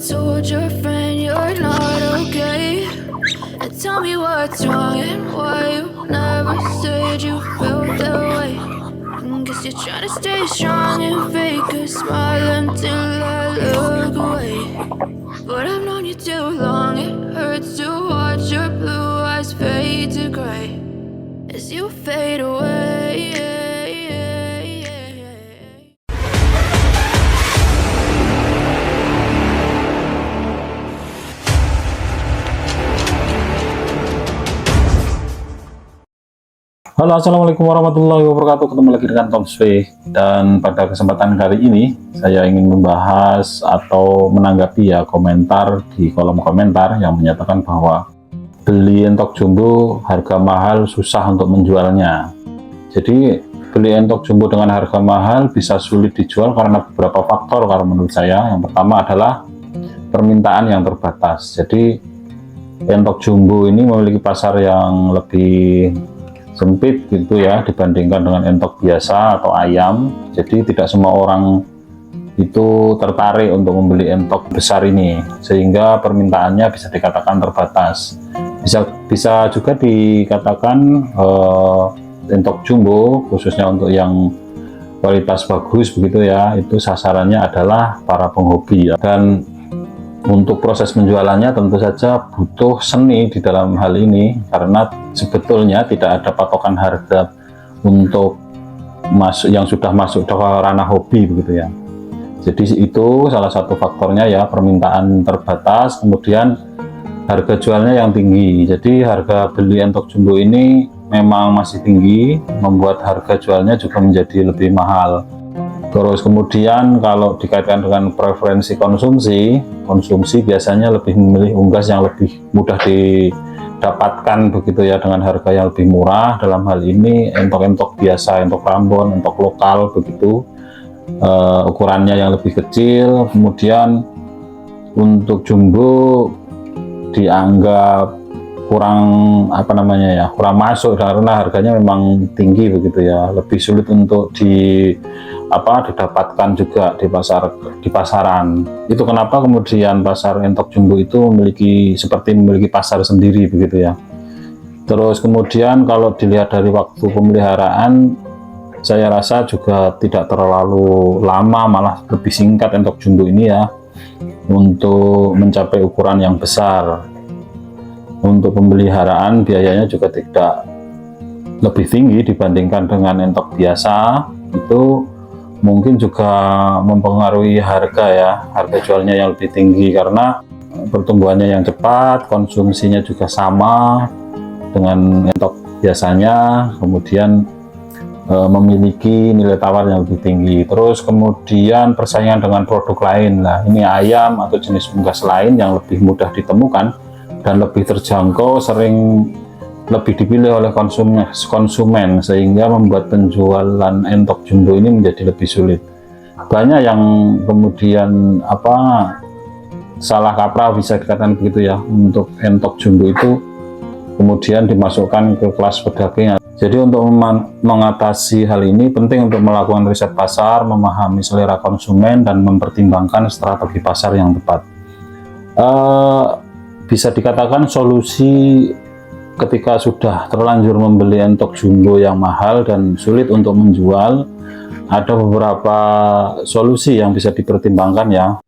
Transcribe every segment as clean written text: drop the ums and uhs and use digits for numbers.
told your friend you're not okay? And tell me what's wrong and why you never said you felt that way. Guess you're trying to stay strong and fake a smile until I look away. But I've known you too long, it hurts to watch your blue eyes fade to gray as you fade away. Halo, assalamualaikum warahmatullahi wabarakatuh. Ketemu lagi dengan Tom Swe, dan pada kesempatan kali ini saya ingin membahas atau menanggapi komentar di kolom komentar yang menyatakan bahwa beli entok jumbo harga mahal, susah untuk menjualnya. Jadi beli entok jumbo dengan harga mahal bisa sulit dijual karena beberapa faktor kalau menurut saya. Yang pertama adalah permintaan yang terbatas. Jadi entok jumbo ini memiliki pasar yang lebih sempit gitu ya dibandingkan dengan entok biasa atau ayam. Jadi tidak semua orang itu tertarik untuk membeli entok besar ini, sehingga permintaannya bisa dikatakan terbatas. Bisa juga dikatakan entok jumbo khususnya untuk yang kualitas bagus begitu ya, itu sasarannya adalah para penghobi ya. Dan untuk proses penjualannya tentu saja butuh seni di dalam hal ini, karena sebetulnya tidak ada patokan harga untuk yang sudah masuk ke ranah hobi begitu ya. Jadi itu salah satu faktornya ya, permintaan terbatas, kemudian harga jualnya yang tinggi. Jadi harga beli entok jumbo ini memang masih tinggi, membuat harga jualnya juga menjadi lebih mahal. Terus kemudian kalau dikaitkan dengan preferensi konsumsi biasanya lebih memilih unggas yang lebih mudah didapatkan begitu ya, dengan harga yang lebih murah. Dalam hal ini entok-entok biasa, entok Rambon, entok lokal begitu, ukurannya yang lebih kecil. Kemudian untuk jumbo dianggap kurang kurang masuk karena harganya memang tinggi begitu ya, lebih sulit untuk didapatkan juga di pasaran. Itu kenapa kemudian pasar entok jumbo itu memiliki pasar sendiri begitu ya. Terus kemudian kalau dilihat dari waktu pemeliharaan, saya rasa juga tidak terlalu lama, malah lebih singkat entok jumbo ini ya untuk mencapai ukuran yang besar. Untuk pemeliharaan biayanya juga tidak lebih tinggi dibandingkan dengan entok biasa. Itu mungkin juga mempengaruhi harga jualnya yang lebih tinggi, karena pertumbuhannya yang cepat, konsumsinya juga sama dengan entok biasanya, kemudian memiliki nilai tawar yang lebih tinggi. Terus kemudian persaingan dengan produk lain, nah ini ayam atau jenis unggas lain yang lebih mudah ditemukan dan lebih terjangkau, sering lebih dipilih oleh konsumen, sehingga membuat penjualan entok jumbo ini menjadi lebih sulit. Banyak yang kemudian salah kaprah, bisa dikatakan begitu ya, untuk entok jumbo itu kemudian dimasukkan ke kelas pedagang. Jadi untuk mengatasi hal ini penting untuk melakukan riset pasar, memahami selera konsumen, dan mempertimbangkan strategi pasar yang tepat. Bisa dikatakan solusi ketika sudah terlanjur membeli entok jumbo yang mahal dan sulit untuk menjual, ada beberapa solusi yang bisa dipertimbangkan ya.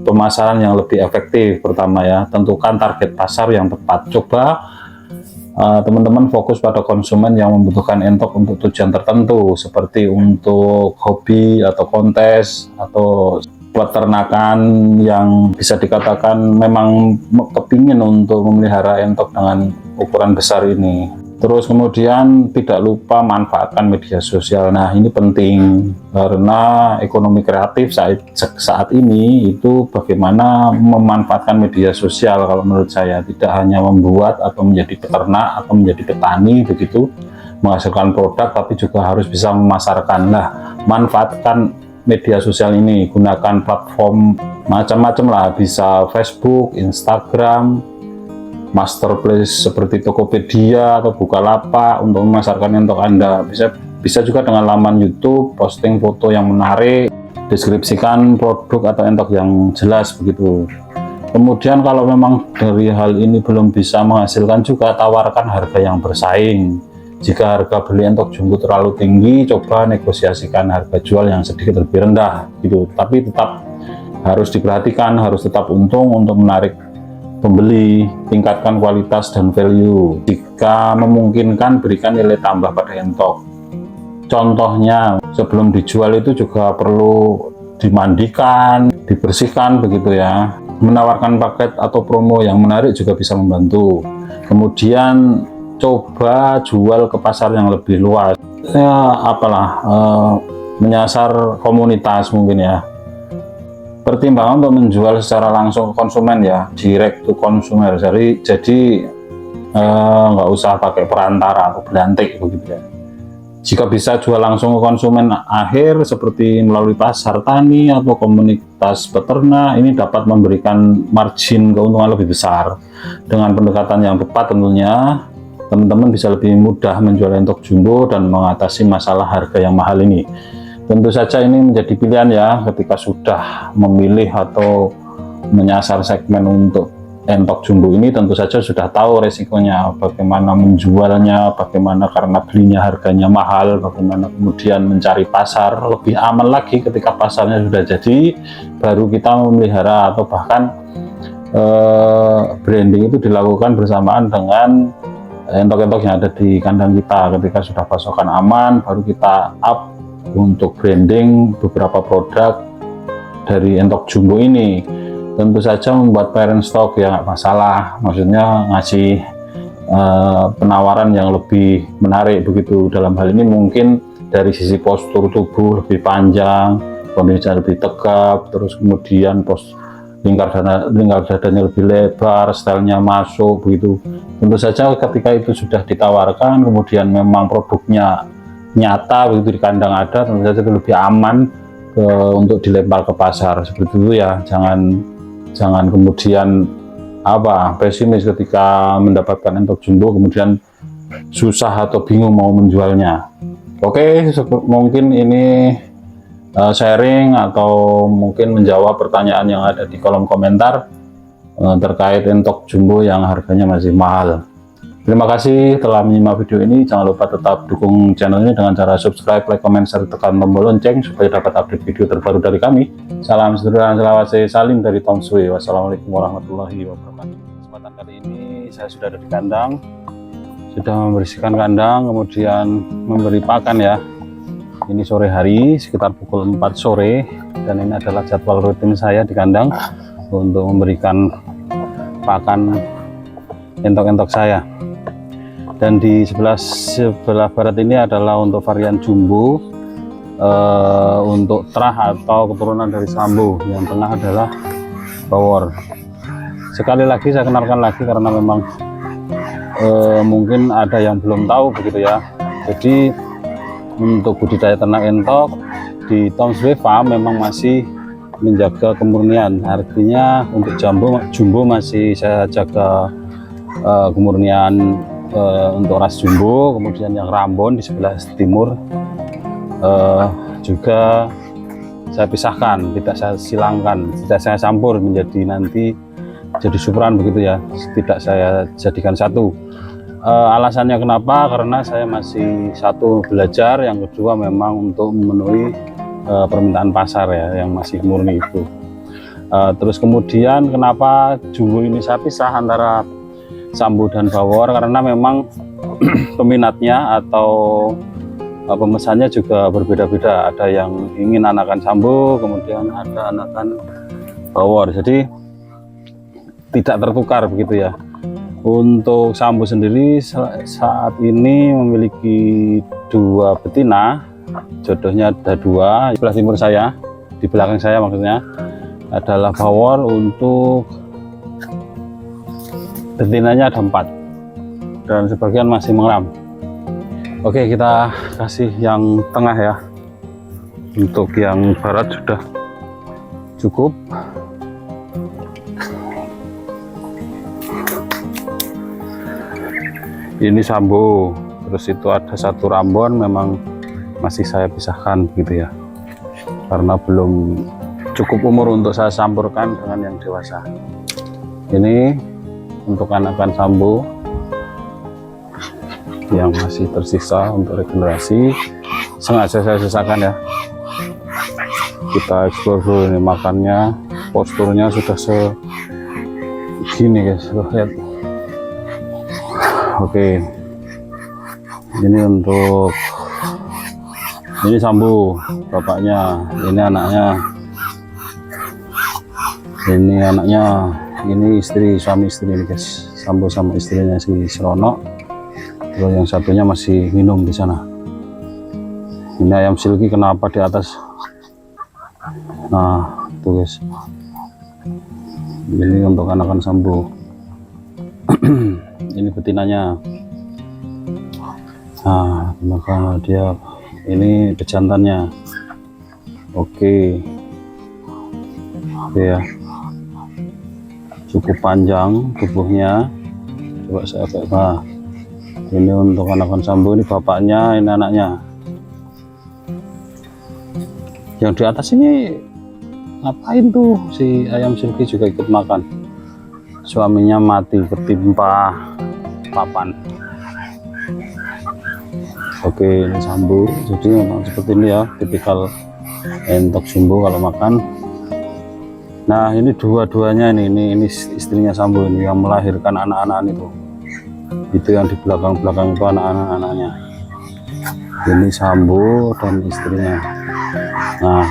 Pemasaran yang lebih efektif pertama ya, tentukan target pasar yang tepat. Coba teman-teman fokus pada konsumen yang membutuhkan entok untuk tujuan tertentu, seperti untuk hobi atau kontes atau peternakan yang bisa dikatakan memang kepingin untuk memelihara entok dengan ukuran besar ini. Terus kemudian tidak lupa manfaatkan media sosial. Nah ini penting, karena ekonomi kreatif saat ini itu bagaimana memanfaatkan media sosial. Kalau menurut saya, tidak hanya membuat atau menjadi peternak atau menjadi petani begitu menghasilkan produk, tapi juga harus bisa memasarkan. Nah, manfaatkan media sosial ini, gunakan platform macam-macam lah, bisa Facebook, Instagram, marketplace seperti Tokopedia atau Bukalapak untuk memasarkan entok Anda. Bisa juga dengan laman YouTube, posting foto yang menarik, deskripsikan produk atau entok yang jelas begitu. Kemudian kalau memang dari hal ini belum bisa menghasilkan juga, tawarkan harga yang bersaing. Jika harga beli entok jumbo terlalu tinggi, coba negosiasikan harga jual yang sedikit lebih rendah gitu. Tapi tetap harus diperhatikan, harus tetap untung untuk menarik pembeli. Tingkatkan kualitas dan value. Jika memungkinkan, berikan nilai tambah pada entok. Contohnya, sebelum dijual itu juga perlu dimandikan, dibersihkan begitu ya. Menawarkan paket atau promo yang menarik juga bisa membantu. Kemudian coba jual ke pasar yang lebih luas. Ya, menyasar komunitas mungkin ya. Pertimbangan untuk menjual secara langsung ke konsumen ya, direct to consumer. Jadi nggak usah pakai perantara atau belantik begitu ya. Jika bisa jual langsung ke konsumen akhir seperti melalui pasar tani atau komunitas peternak, ini dapat memberikan margin keuntungan lebih besar. Dengan pendekatan yang tepat tentunya, teman-teman bisa lebih mudah menjual entok jumbo dan mengatasi masalah harga yang mahal ini. Tentu saja ini menjadi pilihan ya ketika sudah memilih atau menyasar segmen untuk entok jumbo ini, tentu saja sudah tahu resikonya, bagaimana menjualnya, bagaimana karena belinya harganya mahal, bagaimana kemudian mencari pasar. Lebih aman lagi ketika pasarnya sudah jadi, baru kita memelihara atau bahkan branding itu dilakukan bersamaan dengan entok-entok yang ada di kandang kita. Ketika sudah pasokan aman, baru kita up untuk branding beberapa produk dari entok jumbo ini. Tentu saja membuat parent stock ya nggak masalah, maksudnya ngasih penawaran yang lebih menarik begitu. Dalam hal ini mungkin dari sisi postur tubuh lebih panjang, kondisinya lebih tegap, terus kemudian lingkar dadanya lebih lebar, stylenya masuk begitu. Tentu saja ketika itu sudah ditawarkan, kemudian memang produknya nyata begitu di kandang ada, tentu saja itu lebih aman untuk dilempar ke pasar seperti itu ya. Jangan kemudian pesimis ketika mendapatkan entok jumbo kemudian susah atau bingung mau menjualnya. Oke, mungkin ini sharing atau mungkin menjawab pertanyaan yang ada di kolom komentar terkait entok jumbo yang harganya masih mahal. Terima kasih telah menyimak video ini. Jangan lupa tetap dukung channel ini dengan cara subscribe, like, komen, serta tekan tombol lonceng supaya dapat update video terbaru dari kami. Salam sejahtera, salim dari Tom Sui. Wassalamualaikum warahmatullahi wabarakatuh. Kesempatan kali ini saya sudah ada di kandang, sudah membersihkan kandang, kemudian memberi pakan ya. Ini sore hari sekitar pukul 4 sore, dan ini adalah jadwal rutin saya di kandang untuk memberikan pakan entok-entok saya. Dan di sebelah barat ini adalah untuk varian jumbo, untuk terah atau keturunan dari Sambo. Yang tengah adalah Bawor. Sekali lagi saya kenalkan lagi karena memang mungkin ada yang belum tahu begitu ya. Jadi untuk budidaya ternak entok di Tom Sui Farm memang masih menjaga kemurnian. Artinya untuk jumbo masih saya jaga kemurnian untuk ras jumbo. Kemudian yang Rambon di sebelah timur juga saya pisahkan, tidak saya silangkan, tidak saya campur menjadi nanti jadi syukuran begitu ya, tidak saya jadikan satu. Alasannya kenapa? Karena saya masih satu belajar, yang kedua memang untuk memenuhi permintaan pasar ya yang masih murni itu. Terus kemudian kenapa jumbo ini saya pisah antara Sambo dan Bawor, karena memang peminatnya atau pemesannya juga berbeda-beda. Ada yang ingin anakan Sambo, kemudian ada anakan Bawor, jadi tidak tertukar begitu ya. Untuk Sambo sendiri saat ini memiliki 2 betina, jodohnya ada 2. Di sebelah timur saya, di belakang saya maksudnya, adalah Bawor. Untuk betinanya ada 4 dan sebagian masih mengeram. Oke, kita kasih yang tengah ya. Untuk yang barat sudah cukup. Ini Sambo, terus itu ada 1 Rambon, memang masih saya pisahkan gitu ya. karena belum cukup umur untuk saya campurkan dengan yang dewasa. Ini untuk anakan sambo yang masih tersisa untuk regenerasi, sengaja saya sisakan ya. Kita eksplor dulu ini makannya, posturnya sudah segini guys, lihat. Oke, ini untuk ini sambo bapaknya, ini anaknya, ini istri, suami istri ini guys, sambo sama istrinya si Serono. Kalau yang satunya masih minum di sana. Ini ayam silki kenapa di atas? Nah, tuh guys. Ini untuk anakan sambo. Ini betinanya. Nah, maka dia ini pejantannya. Oke. Oke ya. Cukup panjang tubuhnya. Coba saya agak. Ini untuk anakan sambo, ini bapaknya, ini anaknya. Yang di atas ini ngapain tuh? Si ayam silki juga ikut makan. Suaminya mati ketimpa papan. Oke, ini sambo. Jadi memang seperti ini ya, tipikal entok sambo kalau makan. Nah, ini dua-duanya ini istrinya sambo ini yang melahirkan anak-anak itu yang di belakang itu anak-anaknya. Ini sambo dan istrinya. Nah,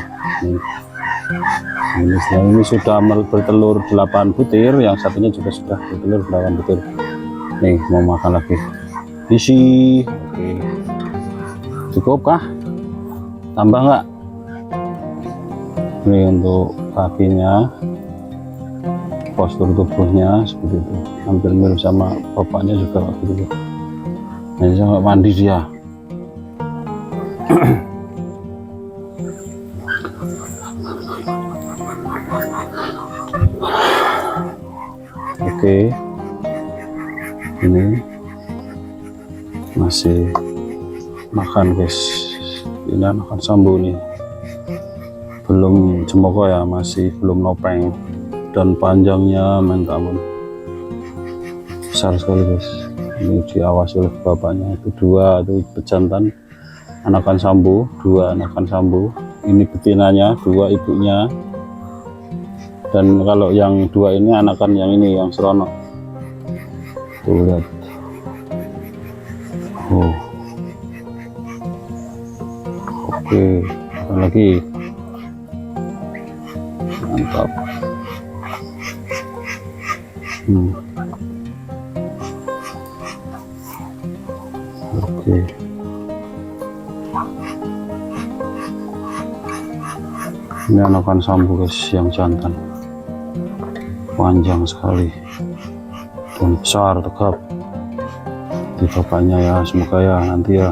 ini sudah bertelur 8 butir, yang satunya juga sudah bertelur 8 butir. Nih mau makan lagi, isi. Oke, cukup kah? Tambah nggak? Ini untuk kakinya, postur tubuhnya seperti itu, hampir mirip sama bapaknya juga begitu. Nah, ini sampai mandi dia. Oke, ini masih makan guys. Ini makan sambo nih, belum cemoko ya, masih belum nopeng. Dan panjangnya minta ampun, besar sekali guys. Ini diawasi oleh bapaknya, itu dua, itu pejantan anakan sambo, 2 anakan sambo. Ini betinanya, 2 ibunya. Dan kalau yang 2 ini anakan yang ini, yang Serono. Tuh lihat. Oh. Oke, ada lagi. Mantap. Oke. Ini anakan sambo guys yang jantan, panjang sekali dan besar tegap. Di bapaknya ya, semoga ya nanti ya.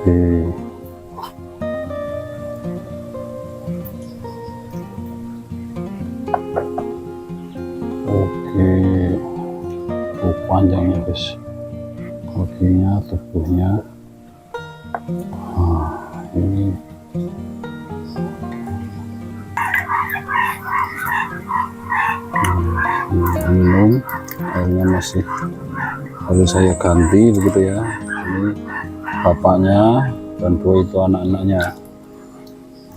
Oke. Oke, panjangnya guys, kakinya, tubuhnya. Nah, ini minum, airnya masih harus saya ganti begitu ya. Ini bapaknya dan 2 itu anak-anaknya.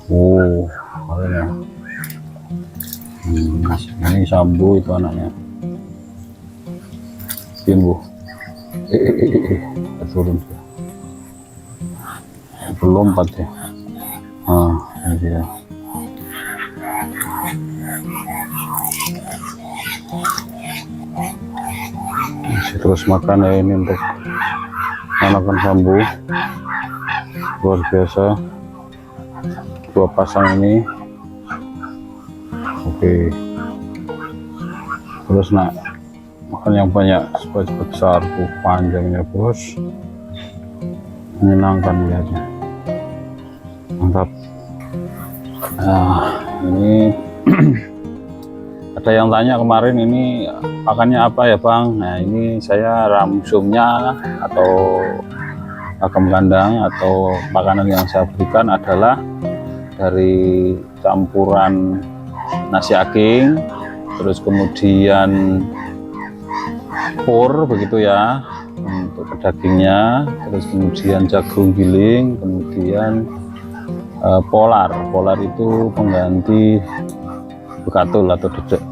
Oh, makanya. Ini sambo, itu anaknya. Bu, turun berlompat ya. Nah, ini dia. Masih terus makan ya, ini untuk anakan sambo luar biasa, 2 pasang ini. Oke, terus nak makan yang banyak supaya cepat besar. Tuh panjangnya bos, menyenangkan lihatnya, mantap. Nah, ini Ada yang tanya kemarin ini pakannya apa ya Bang? Nah ini saya ramsumnya atau pakan kandang atau makanan yang saya berikan adalah dari campuran nasi aking, terus kemudian pur begitu ya untuk dagingnya, terus kemudian jagung giling, kemudian polar itu pengganti bekatul atau dedek.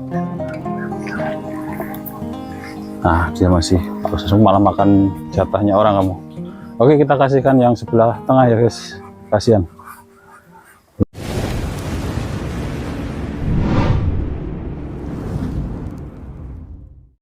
Nah dia masih proses, malah makan jatahnya orang kamu. Oke, kita kasihkan yang sebelah tengah ya guys, kasihan.